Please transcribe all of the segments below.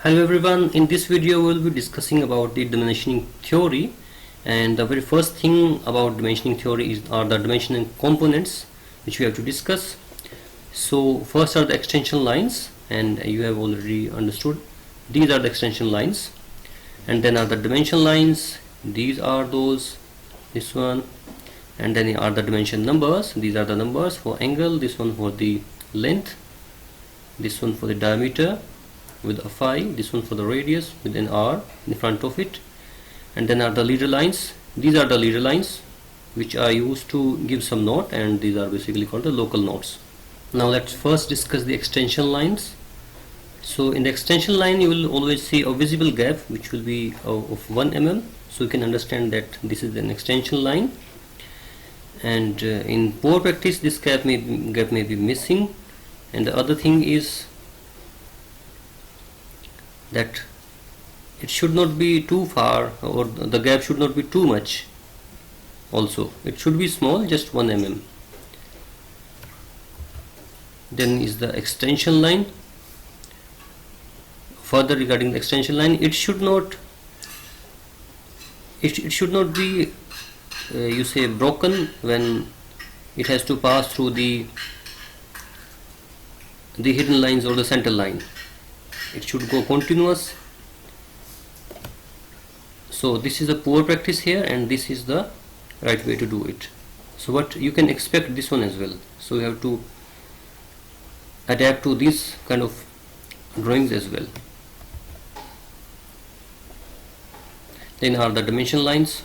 Hello everyone, in this video we will be discussing about the dimensioning theory, and the very first thing about dimensioning theory are the dimensioning components which we have to discuss. So first are the extension lines, and you have already understood these are the extension lines, and then are the dimension lines, these are those, this one, and then are the dimension numbers, these are the numbers for angle, this one for the length, this one for the diameter with a phi, this one for the radius with an r in front of it, and then are the leader lines. These are the leader lines which are used to give some note, and these are basically called the local notes. Now let's first discuss the extension lines. So in the extension line you will always see a visible gap which will be of 1 mm, so you can understand that this is an extension line, and in poor practice this gap may be missing. And the other thing is that it should not be too far, or the gap should not be too much. Also it should be small, just 1 mm. Then is the extension line. Further regarding the extension line, it should not be you say broken when it has to pass through the hidden lines or the center line. It should go continuous. So this is a poor practice here, and this is the right way to do it. So what you can expect this one as well. So you have to adapt to these kind of drawings as well. Then are the dimension lines.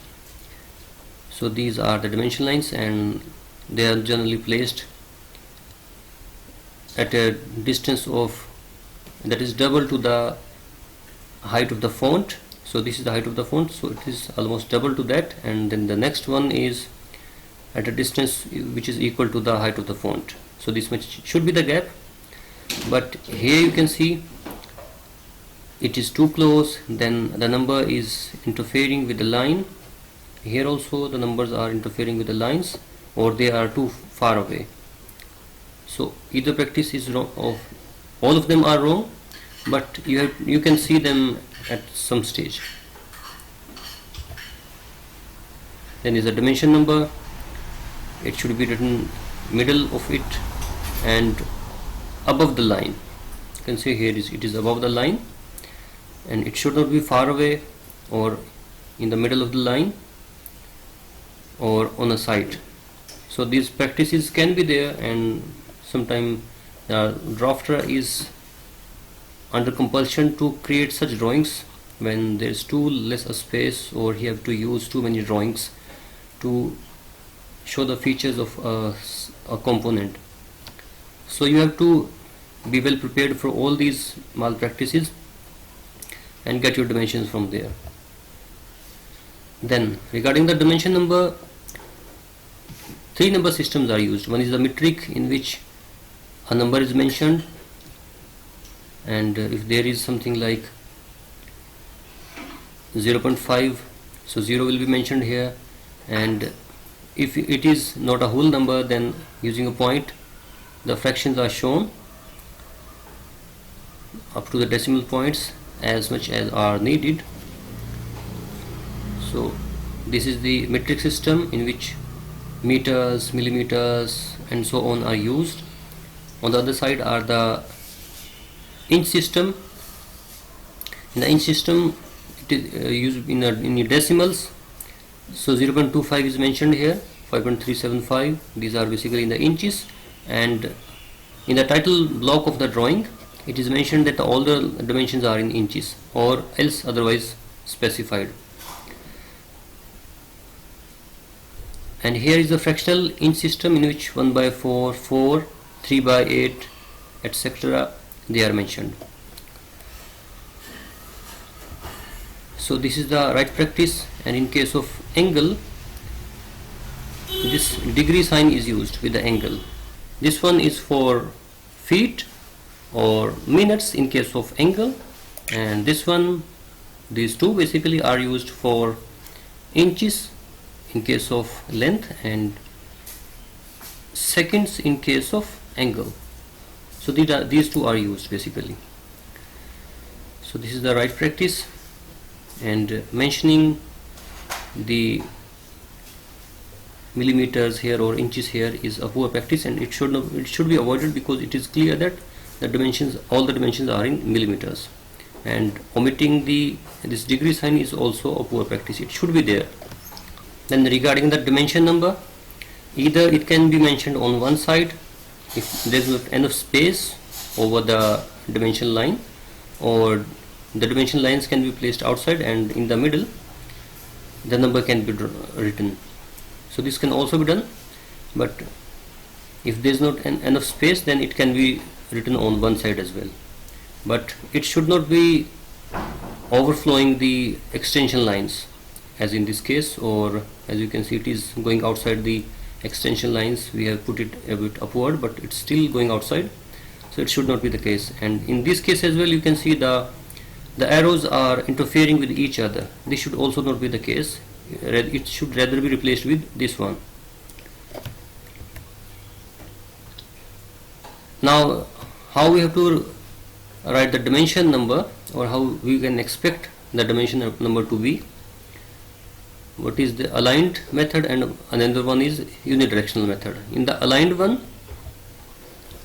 So these are the dimension lines, and they are generally placed at a distance of that is double to the height of the font. So this is the height of the font, so it is almost double to that, and then the next one is at a distance which is equal to the height of the font. So this much should be the gap, but here you can see it is too close, then the number is interfering with the line. Here also the numbers are interfering with the lines, or they are too far away. So either practice is wrong, all of them are wrong, but you can see them at some stage. Then is the dimension number. It should be written middle of it and above the line. You can see here it is above the line, and it should not be far away or in the middle of the line or on a side. So these practices can be there, and sometimes the drafter is under compulsion to create such drawings when there is too less a space, or he have to use too many drawings to show the features of a component. So you have to be well prepared for all these malpractices and get your dimensions from there. Then regarding the dimension number, 3 number systems are used. One is the metric, in which a number is mentioned, and if there is something like 0.5, so 0 will be mentioned here, and if it is not a whole number, then using a point the fractions are shown up to the decimal points as much as are needed. So this is the metric system, in which meters, millimeters and so on are used. On the other side are the inch system. In the inch system it is used in decimals. So 0.25 is mentioned here, 5.375, these are basically in the inches, and in the title block of the drawing it is mentioned that all the dimensions are in inches, or else otherwise specified. And here is the fractional inch system, in which 1/4, 4, 3/8, etc. they are mentioned. So this is the right practice, and in case of angle, this degree sign is used with the angle. This one is for feet or minutes in case of angle, and this one, these two basically are used for inches in case of length, and seconds in case of angle. So these two are used basically. So this is the right practice, and mentioning the millimeters here or inches here is a poor practice, and it should be avoided, because it is clear that all the dimensions are in millimeters, and omitting this degree sign is also a poor practice. It should be there. Then regarding the dimension number, either it can be mentioned on one side if there is not enough space over the dimension line, or the dimension lines can be placed outside, and in the middle the number can be written. So this can also be done, but if there is not enough space, then it can be written on one side as well. But it should not be overflowing the extension lines, as in this case, or as you can see, it is going outside the extension lines. We have put it a bit upward, but it's still going outside, so it should not be the case. And in this case as well, you can see the arrows are interfering with each other. This should also not be the case. It should rather be replaced with this one. Now, how we have to write the dimension number, or how we can expect the dimension number to be? What is the aligned method, and another one is unidirectional method. In the aligned one,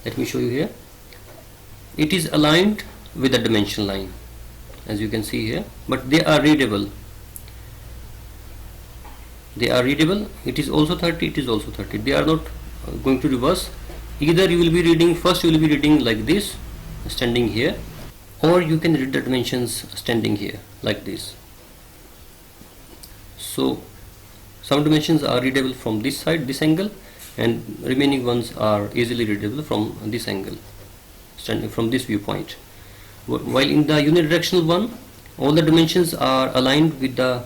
let me show you here, it is aligned with the dimension line, as you can see here, but they are readable. It is also 30, it is also 30. They are not going to reverse. Either you will be reading, first you will be reading like this, standing here, or you can read the dimensions standing here like this. So some dimensions are readable from this side, this angle, and remaining ones are easily readable from this angle, standing from this viewpoint. While in the unidirectional one, all the dimensions are aligned with the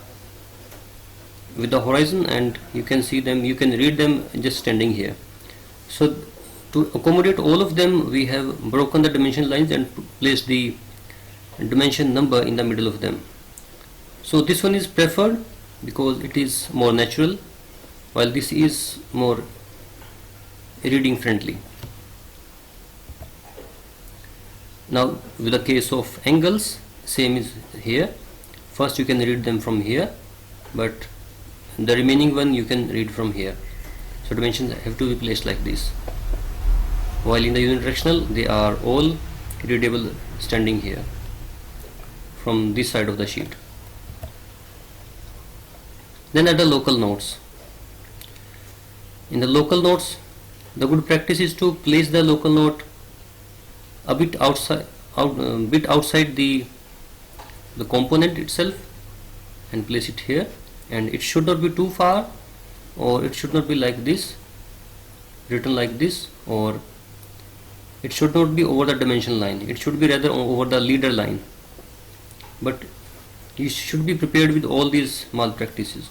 horizon, and you can see them, you can read them just standing here. So to accommodate all of them, we have broken the dimension lines and placed the dimension number in the middle of them. So this one is preferred because it is more natural, while this is more reading friendly. Now with the case of angles, same is here. First you can read them from here, but the remaining one you can read from here. So dimensions have to be placed like this. While in the unidirectional, they are all readable standing here from this side of the sheet. Then at the local notes. In the local notes, the good practice is to place the local note a bit outside the component itself, and place it here. And it should not be too far, or it should not be like this, written like this, or it should not be over the dimension line. It should be rather over the leader line. But you should be prepared with all these malpractices.